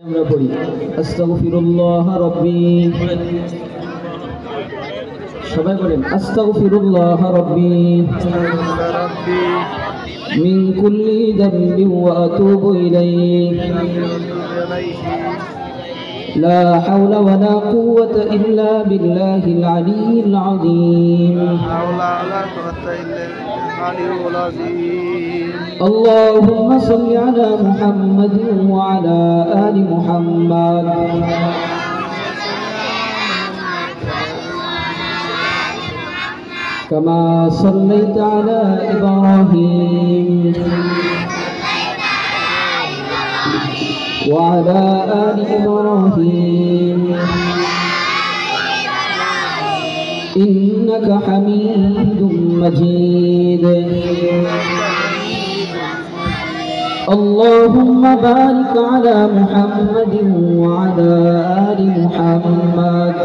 আমরা পড়ি আস্তাগফিরুল্লাহ রাব্বি, সবাই বলেন আস্তাগফিরুল্লাহ রাব্বি মিন কুল্লি যামবি ওয়া আতুবু ইলাইহি لا حول ولا قوة إلا بالله العلي العظيم اللهم صل على محمد وعلى آل محمد كما صليت على إبراهيم وعلى آل إبراهيم إنك حميد مجيد اللهم بارك على محمد وعلى آل محمد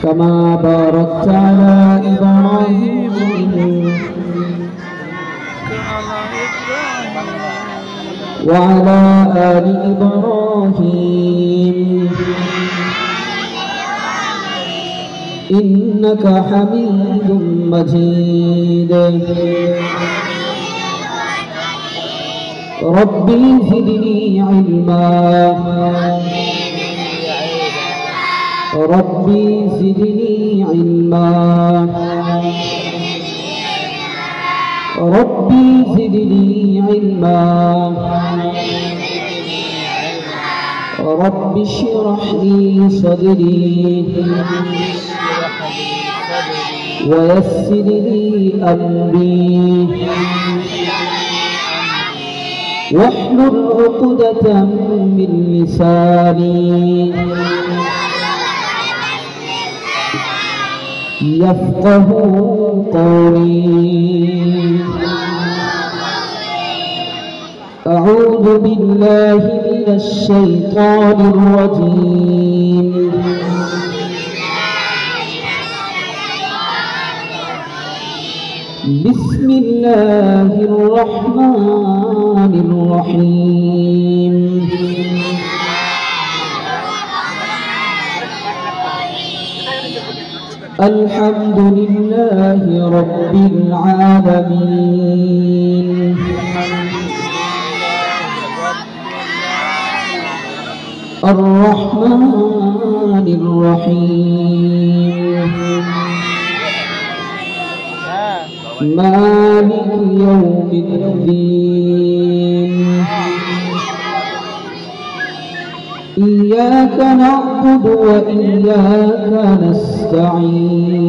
كما باركت على إبراهيم وعلى آل إبراهيم إنك حميد مجيد ربي زدني علما ربي زدني علما ربي زدني علما رب اشرح لي صدري ويسر لي أمري واحلل عقدة من لساني يفقه قولي أعوذ بالله من الشيطان الرجيم بسم الله الرحمن الرحيم الحمد لله رب العالمين الرحمن الرحيم مالك يوم الدين إياك نعبد وإياك نستعين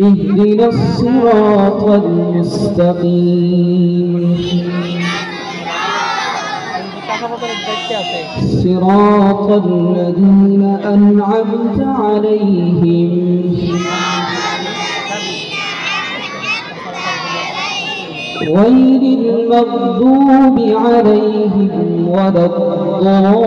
اهدنا الصراط المستقيم صراط الذين أنعمت عليهم غير المغضوب عليهم ولا الضالين